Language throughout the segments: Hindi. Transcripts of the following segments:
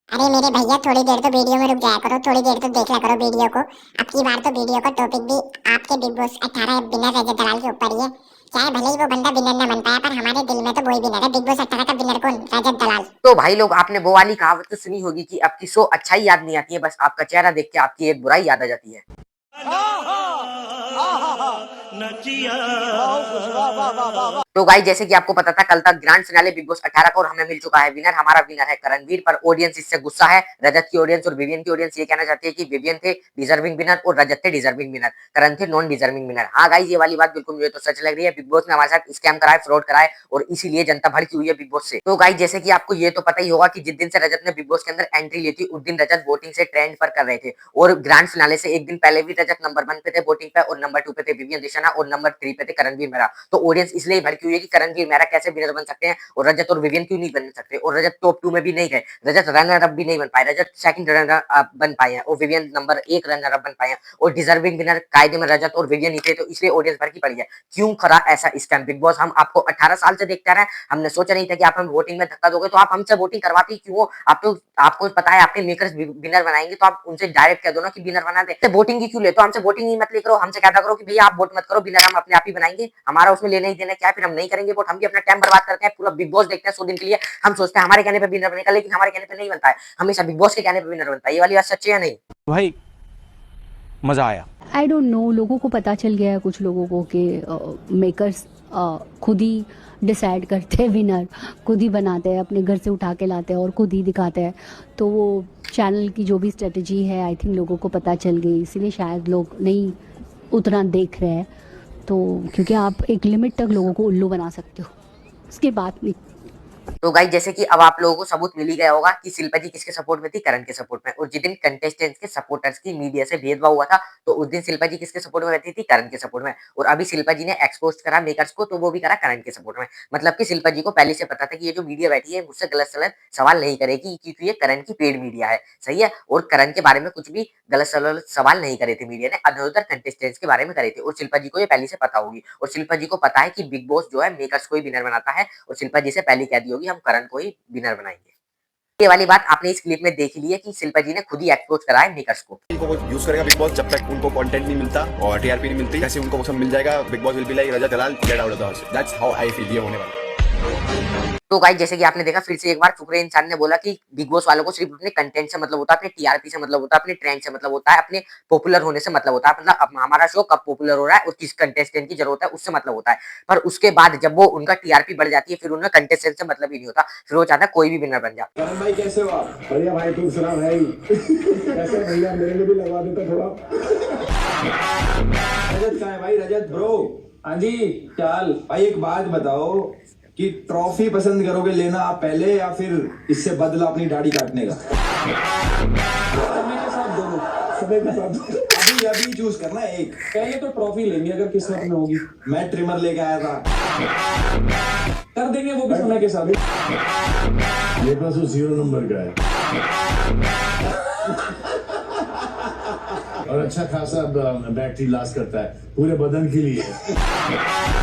अरे मेरे भैया थोड़ी देर तो वीडियो में रुक जाया करो, थोड़ी देर तो देख लिया करो वीडियो को। अब की बार तो वीडियो का टॉपिक भी आपके बिग बॉस 18 विनर रजत दलाल के ऊपर ही है। चाहे भले ही वो बंदा विनर ना बन पाया, पर हमारे दिल में तो वही विनर है। बिग बॉस 18 का विनर कौन? रजत दलाल। तो भाई लोग, आपने वो वाली कहावत तो सुनी होगी कि आपकी सो अच्छाई याद नहीं आती है, बस आपका चेहरा देख के आपकी एक बुराई याद आ जाती है। तो गाइस, जैसे कि आपको पता था, कल तक ग्रैंड फिनाले बिग बॉस 18 का और हमें मिल चुका है विनर। हमारा विनर है करणवीर, पर ऑडियंस इससे गुस्सा है। रजत की ऑडियंस और विवियन की ऑडियंस ये कहना चाहती है कि विवियन थे डिजर्विंग विनर और रजत थे डिजर्विंग विनर, करण थे नॉन डिजर्विंग विनर। हाँ गाइस, ये वाली बात बिल्कुल मुझे तो सच लग रही है। बिग बॉस ने हमारे साथ स्कैम कराए, फ्रॉड कराए और इसीलिए जनता भड़की हुई है बिग बॉस से। तो गाइस, जैसे कि आपको ये तो पता ही होगा कि जिस दिन से रजत ने बिग बॉस के अंदर एंट्री ली थी, उस दिन रजत वोटिंग से ट्रेंड पर कर रहे थे और ग्रैंड फिनाले से एक दिन पहले भी रजत नंबर 1 पे थे वोटिंग पे और नंबर 2 पे थे विवियन दिशाना और नंबर 3 पे थे करणवीर मेहरा। तो ऑडियंस इसलिए भड़की हुई है कि करणवीर मेहरा कैसे विनर बन सकते हैं और रजत और विवियन क्यों नहीं बन सकते। और रजत टॉप 2 में भी नहीं गए, रजत रनर अप भी नहीं बन पाए, रजत सेकंड रनर अप बन पाए हैं और विवियन नंबर 1 रनर अप बन पाए हैं और डिजर्विंग विनर कायदे में रजत और विवियन ही थे। तो इसलिए ऑडियंस भड़की पड़ी है। क्यों करा ऐसा स्कैम बिग बॉस? हम आपको 18 साल से देखते आ रहे हैं, हमने सोचा नहीं था कि आप हम वोटिंग में धक्का दोगे। तो आप हमसे वोटिंग करवाते ही क्यों हो? आप तो, आपको पता है आपके मेकर्स विनर बनाएंगे, तो आप उनसे डायरेक्ट कह दो ना कि विनर बना दे। वोटिंग की क्यों ले? तो हमसे वोटिंग ही मत ले करो, हमसे कहता करो कि भैया आप वोट मत करो, विनर हम अपने आप ही बनाएंगे, हमारा उसमें लेने ही देना क्या है। फिर हम नहीं करेंगे वोट, हम भी अपना टाइम बर्बाद करते हैं, पूरा बिग बॉस देखते हैं 100 दिन के लिए। हम सोचते हैं हमारे कहने पे विनर बनेगा, लेकिन हमारे कहने पे नहीं बनता है, हमेशा बिग बॉस के कहने पे विनर बनता है। ये वाली बात सच्ची है नहीं भाई? मजा आया। आई डोंट नो, लोगों को पता चल गया है कुछ लोगों को कि मेकर्स खुद ही डिसाइड करते हैं विनर, खुद ही बनाते हैं, अपने घर से उठा के लाते हैं और खुद ही दिखाते हैं। तो वो चैनल की जो भी स्ट्रेटजी है, आई थिंक लोगों को पता चल गई, इसीलिए शायद लोग नहीं उतना देख रहे हैं। तो क्योंकि आप एक लिमिट तक लोगों को उल्लू बना सकते हो, उसके बाद नहीं। तो गाइस, जैसे कि अब आप लोगों को सबूत मिल ही गया होगा कि शिल्पा जी किसके सपोर्ट में थी, करण के सपोर्ट में। और जिस दिन कंटेस्टेंट्स के सपोर्टर्स की मीडिया से भेदभाव हुआ था, तो उस दिन शिल्पा जी किसके सपोर्ट में रहती थी? करण के सपोर्ट में। और अभी शिल्पा जी ने एक्सपोज करा मेकर्स को, तो वो भी करा करण के सपोर्ट में। मतलब कि शिल्पा जी को पहले से पता था कि ये जो मीडिया बैठी है मुझसे गलत सलत सवाल नहीं करेगी, क्योंकि ये करण की पेड मीडिया है, सही है। और करण के बारे में कुछ भी गलत सलत सवाल नहीं करे थे मीडिया ने, अधर कंटेस्टेंट्स के बारे में करे थे। और शिल्पा जी को ये पहले से पता होगी, और शिल्पा जी को पता है कि बिग बॉस जो है मेकर्स को ही विनर बनाता है, और शिल्पा जी से पहले कह दी होगी हम करण को ही विनर बनाएंगे। ये वाली बात आपने इस क्लिप में देख ली है कि शिल्पा जी ने खुद ही एक्सपोज करा है मेकर्स को। वो यूज करेगा बिग बॉस जब तक उनको कंटेंट नहीं मिलता और टीआरपी नहीं मिलती, जैसे उनको वो सब मिल जाएगा, big boss will be like Rajat Dalal get out of the house. That's how I feel ये होने वाला। तो गाइस, जैसे कि आपने देखा, फिर से एक बार फुकरे इंसान ने बोला कि बिग बॉस वालों को सिर्फ अपने कंटेंट से मतलब होता है, अपने टीआरपी से मतलब होता है, अपने ट्रेंड से मतलब होता है, अपने पॉपुलर होने से मतलब होता है। मतलब अब हमारा शो कब पॉपुलर हो रहा है और किस कंटेस्टेंट की जरूरत है उससे मतलब होता है। पर उसके बाद जब वो उनका टीआरपी बढ़ जाती है, फिर उन्हें कंटेस्टेंट से मतलब ही नहीं होता, फिर वो चाहता है कोई भी विनर बन जाए। करण भाई कैसे हो आप? बढ़िया भाई, तुम सुना भाई? कैसे भैया, मेरे लिए भी लगवा देता थोड़ा। रजत कहाँ है भाई? रजत ब्रो। हाँ जी, चाल भाई एक बात बताओ कि ट्रॉफी पसंद करोगे लेना आप पहले, या फिर इससे बदला अपनी दाढ़ी काटने का? समय के साथ दोनों, समय के साथ अभी अभी चूज करना एक। पहले तो ट्रॉफी लेंगे अगर किस्मत में होगी। मैं ट्रिमर लेके आया था, कर देंगे वो भी समय के साथ। ये पास 0 नंबर का है और अच्छा खासा बैटरी लास्ट करता है पूरे बदन के लिए।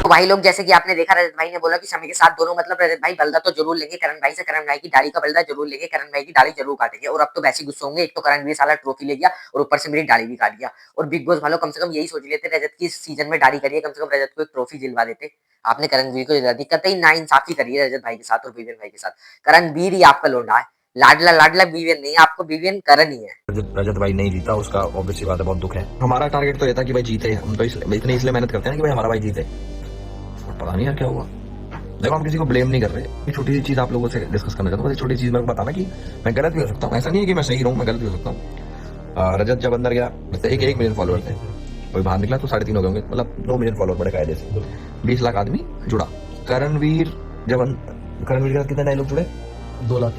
तो भाई लोग, जैसे कि आपने देखा, रजत भाई ने बोला कि समय के साथ दोनों, मतलब रजत भाई बलदा तो जरूर लेंगे करण भाई से, करण भाई की दाढ़ी का बलदा जरूर लेंगे, करण भाई की दाढ़ी जरूर काटेंगे। और अब तो वैसे गुस्से होंगे, एक तो करण भी साला ट्रॉफी ले गया और ऊपर से मेरी दाढ़ी भी काट गया। और बिग बॉस वालों कम से कम यही सोच लेते, रजत की सीजन में दाढ़ी करिए, कम से कम रजत को एक ट्रॉफी दिलवा देते। आपने करणवीर को दिलवा दी, कतई ना इंसाफी करिए रजत भाई के साथ और विवियन भाई के साथ। करणवीर ही आपका लोंडा है, लाडला लाडला विवियन नहीं, आपको विवियन करण ही है। रजत भाई नहीं जीता, उसका ऑब्वियस सी बात है, बहुत दुख है। हमारा टारगेट तो ये था कि भाई जीते, हम तो इतने इसलिए मेहनत करते हैं कि भाई हमारा भाई जीते। पता नहीं यार क्या हुआ। देखो, हम किसी को ब्लेम नहीं कर रहे, छोटी सी चीज आप लोगों से डिस्कस करना चाहता हूँ। छोटी चीज मेरे को बताना कि मैं गलत भी हो सकता हूँ, ऐसा नहीं है कि मैं सही रहूँ, मैं गलत भी हो सकता हूँ। रजत जब अंदर गया, एक मिलियन फॉलोअर थे, कोई बाहर निकला तो 3.5 हो गए होंगे, मतलब 2 मिलियन फॉलोअर बड़े कायदे से, 20 लाख आदमी जुड़ा। करणवीर करणवीर के साथ कितने नए लोग जुड़े? 2 लाख,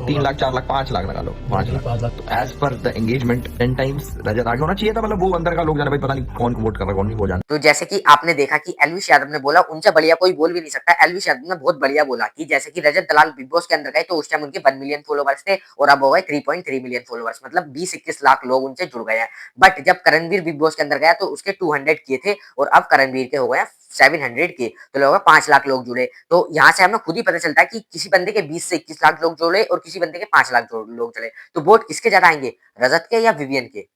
3 लाख, 4 लाख, 5 लाख लगा लो, 5 लाख। तो as per the engagement 10 times रजत आगे होना चाहिए था। मतलब वो अंदर का लोग जाने, भाई पता नहीं कौन को वोट कर रहा है, कौन नहीं वो जाने। तो जैसे कि आपने देखा कि एलविश यादव ने बोला, उनसे बढ़िया कोई बोल भी नहीं सकता। एलविश यादव ने बहुत बढ़िया बोला कि जैसे कि रजत दलाल बिग बॉस के अंदर गए तो उस टाइम उनके 1 मिलियन फॉलोवर्स थे और अब हो गए 3.3 मिलियन फॉलोवर्स, मतलब 20-21 लाख लोग उनसे जुड़ गए हैं। बट जब करणवीर बिग बॉस के अंदर गया तो उसके 200 किए थे और अब करणवीर के हो गए 700 के, तो लोग 5 लाख लोग जुड़े। तो यहाँ से हमें खुद ही पता चलता है कि किसी बंदे के 20 से 21 लाख लोग जोड़े और किसी बंदे के 5 लाख लोग जोड़े, तो वोट किसके ज्यादा आएंगे, रजत के या विवियन के?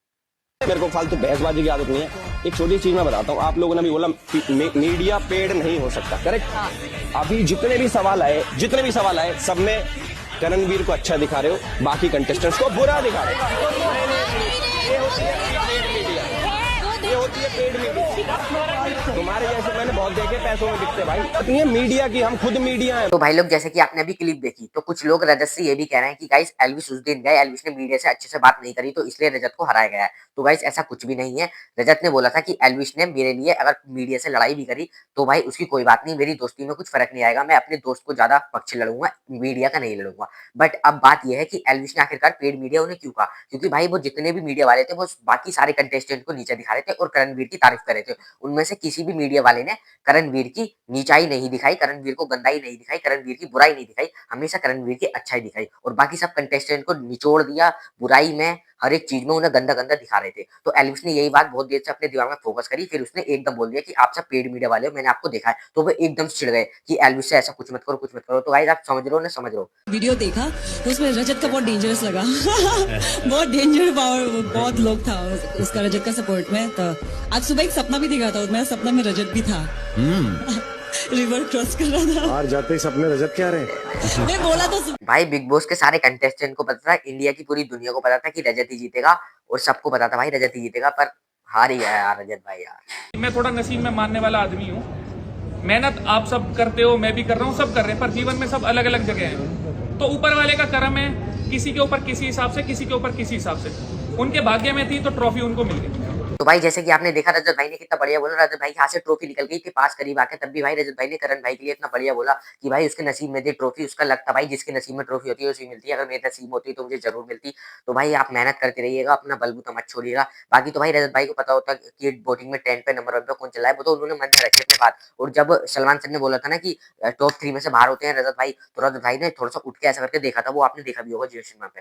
मेरे को फालतू बहसबाजी की आदत नहीं है। एक छोटी चीज मैं बताता हूँ, आप लोगों ने भी बोला मीडिया पेड नहीं हो सकता, करेक्ट। अभी जितने भी सवाल आए सब में करणवीर को अच्छा दिखा रहे हो, बाकी कंटेस्टेंट्स को बुरा दिखा रहे हो। ये होती है पेड मीडिया। तुम्हारे जैसे मैंने बहुत देखे पैसों में बिकते भाई, इतनी मीडिया की, हम खुद मीडिया है। तो भाई लोग जैसे कि आपने अभी क्लिप देखी, तो कुछ लोग रजत से ये भी कह रहे हैं कि गाइस एल्विस उस दिन गए, एल्विस ने मीडिया से अच्छे से बात नहीं करी तो इसलिए रजत को हराया गया है। तो गाइस ऐसा कुछ भी नहीं है। रजत ने बोला था कि एल्विस ने मेरे लिए अगर मीडिया से लड़ाई भी करी तो भाई उसकी कोई बात नहीं, मेरी दोस्ती में कुछ फर्क नहीं आएगा, मैं अपने दोस्त को ज्यादा पक्ष लड़ूंगा, मीडिया का नहीं लड़ूंगा। बट अब बात यह है कि एल्विस ने आखिरकार पेड मीडिया उन्हें क्यों कहा, क्योंकि भाई वो जितने भी मीडिया वाले थे वो बाकी सारे कंटेस्टेंट को नीचे दिखा रहे थे और करणवीर की तारीफ कर रहे थे। उनमें से किसी भी मीडिया वाले ने करणवीर की नीचाई नहीं दिखाई, करणवीर को गंदाई नहीं दिखाई, करणवीर की बुराई नहीं दिखाई, हमेशा करणवीर की अच्छाई दिखाई। और बाकी सब कंटेस्टेंट को निचोड़ दिया, बुराई में, हर एक चीज में उन्हें गंदा गंदा दिखा रहे थे। तो एल्विस ने यही बात बहुत देर से अपने दिमाग में फोकस करी, फिर उसने एकदम बोल दिया कि आप सब पेड मीडिया वाले हो, मैंने आपको देखा है। तो वो एकदम चिढ़ गए कि एल्विस से ऐसा कुछ मत करो, कुछ मत करो। तो गाइस आप समझ रहे हो ना, समझ रहे हो। वीडियो देखा तो उसमें रजत का बहुत डेंजरस लगा बहुत डेंजर पावर, बहुत लोग था उसका रजत का सपोर्ट में। तो आज सुबह एक सपना भी दिखा था, मेरा सपना में रजत भी था रिवर क्रॉस कर रहा था। बाहर जाते ही सपने रजत क्या रहे। मैं बोला था भाई बिग बॉस के सारे कंटेस्टेंट को पता था, इंडिया की पूरी दुनिया को पता था कि रजत ही जीतेगा, और सबको पता था भाई रजत ही जीतेगा, पर हार ही गया यार रजत भाई यार। मैं थोड़ा नसीब में मानने वाला आदमी हूँ। मेहनत आप सब करते हो, मैं भी कर रहा हूँ, सब कर रहे हैं, पर जीवन में सब अलग अलग जगह हैं। तो ऊपर वाले का करम है, किसी के ऊपर किसी हिसाब से, किसी के ऊपर किसी हिसाब से। उनके भाग्य में थी तो ट्रॉफी उनको मिल गई। तो भाई जैसे कि आपने देखा रजत भाई ने कितना बढ़िया बोला, रजत भाई के हाथ से ट्रॉफी निकल गई थी, पास करीब आके, तब भी भाई रजत भाई ने करण भाई के लिए इतना बढ़िया बोला कि भाई उसके नसीब में थी ट्रॉफी, उसका लक था भाई, जिसके नसीब में ट्रॉफी होती है उसी मिलती है, अगर मेरे नसीब होती तो मुझे जरूर मिलती। तो भाई आप मेहनत करते रहिएगा, अपना बलबूता मत छोड़िएगा। बाकी तो भाई रजत भाई को पता होता कि वोटिंग में 10 पे नंबर 1 पे कौन चला है, वो तो उन्होंने मन में रखी अपनी बात। और जब सलमान सर ने बोला था ना कि टॉप 3 में से बाहर होते हैं रजत भाई, तो रजत भाई ने थोड़ा सा उठ के ऐसा करके देखा था, वो आपने देखा भी होगा जियो सिनेमा पे,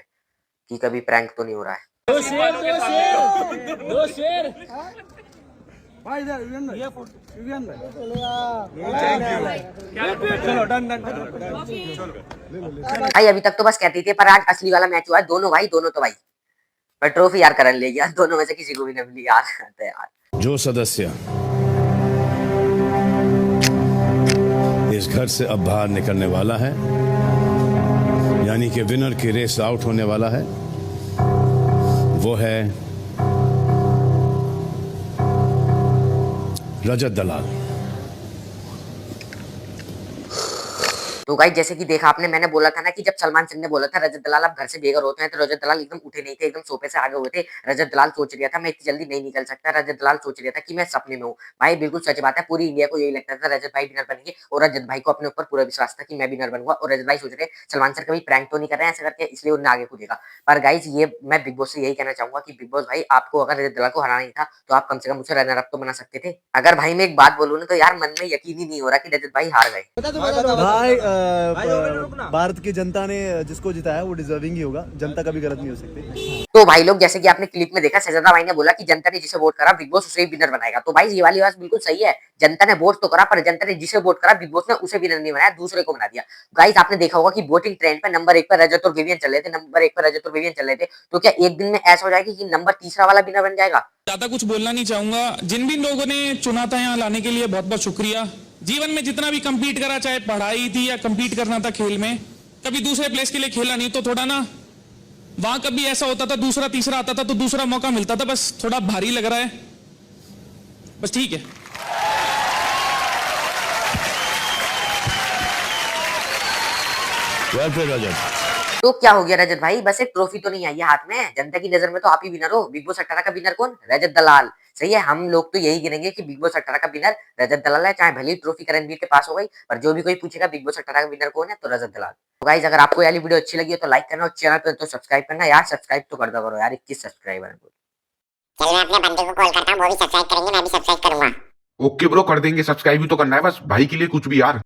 कि कभी प्रैंक तो नहीं हो रहा है। भाई अभी तक तो बस कहती थी, पर आज असली वाला मैच हुआ है, दोनों भाई, दोनों तो भाई, पर ट्रॉफी यार करण ले गया, दोनों में से किसी को भी नहीं मिली यार। जो सदस्य इस घर से अब बाहर निकलने वाला है, यानी कि विनर की रेस आउट होने वाला है, वो है रजत दलाल। तो गाइस जैसे कि देखा आपने, मैंने बोला था ना कि जब सलमान सर ने बोला था रजत दलाल आप घर से बेघर होते हैं, तो रजत दलाल एकदम उठे नहीं थे, एकदम सोफे से आगे हुए थे। रजत दलाल सोच रहा था मैं इतनी जल्दी नहीं निकल सकता, रजत दलाल सोच रहा था कि मैं सपने में हूँ। भाई बिल्कुल सच बात है, पूरी इंडिया को यही लगता था रजत भाई विनर बनेंगे, और रजत भाई को अपने ऊपर पूरा विश्वास था कि मैं विनर बनूंगा। और रजत भाई सोच रहे सलमान सर कभी प्रैंक तो नहीं कर रहे हैं ऐसा करके, इसलिए उन्होंने आगे कूदेगा। पर गाइस ये मैं बिग बॉस से यही कहना चाहूंगा कि बिग बॉस भाई आपको अगर रजत दलाल को हराना ही था तो आप कम से कम उसे रनर अप तो बना सकते थे। अगर भाई मैं एक बात बोलूँ ना, तो यार मन में यकीन ही नहीं हो रहा कि रजत भाई हार गए। भाई भारत की जनता ने जिसको जिताया वो डिजर्विंग ही होगा, जनता कभी गलत नहीं हो सकती। तो भाई लोग जैसे कि आपने क्लिप में देखा, शहजादा भाई ने बोला कि जनता ने जिसे वोट करा बिग बॉस उसे ही विनर बनाएगा। तो भाई ये वाली बात बिल्कुल सही है, जनता ने वोट तो करा, पर जनता ने जिसे वोट करा बिग बॉस ने उसे विनर नहीं बनाया, दूसरे को बना दिया। गाइस आपने देखा होगा कि वोटिंग ट्रेंड पे नंबर 1 पर रजत और विवियन चल रहे थे, नंबर 1 पर रजत और विवियन चल रहे थे। तो क्या एक दिन में ऐसा हो जाएगा कि नंबर तीसरा वाला विनर बन जाएगा? ज्यादा कुछ बोलना नहीं चाहूंगा, जिन भी लोगों ने चुना था यहाँ लाने के लिए बहुत बहुत शुक्रिया। जीवन में जितना भी कंपीट करा, चाहे पढ़ाई थी या कंपीट करना था खेल में, कभी दूसरे प्लेस के लिए खेला नहीं, तो थोड़ा ना वहां कभी ऐसा होता था दूसरा तीसरा आता था तो दूसरा मौका मिलता था, बस थोड़ा भारी लग रहा है, बस ठीक है। तो क्या हो गया रजत भाई, बस एक ट्रॉफी तो नहीं आई है हाथ में, जनता की नजर में तो आप ही विनर हो। बिग बॉस 18 का विनर कौन? रजत दलाल। सही है, हम लोग तो यही गिनेंगे कि बिग बॉस 18 का विनर रजत दलाल है, चाहे भले ही ट्रॉफी करणवीर के पास हो गई, पर जो भी कोई पूछेगा बिग बॉस 18 का विनर कौन है, तो रजत दलाल। तो गाइस अगर आपको ये वीडियो अच्छी लगी है तो लाइक करना, और चैनल पर तो सब्सक्राइब करना यार, सब्सक्राइब तो कर दो करो यार, 21 सब्सक्राइबर है। चल मैं अपने बंदे को कॉल करता हूँ, वो भी सब्सक्राइब करेंगे, मैं भी सब्सक्राइब करूंगा। ओके ब्रो, कर देंगे, सब्सक्राइब भी तो करना है बस भाई के लिए कुछ भी यार।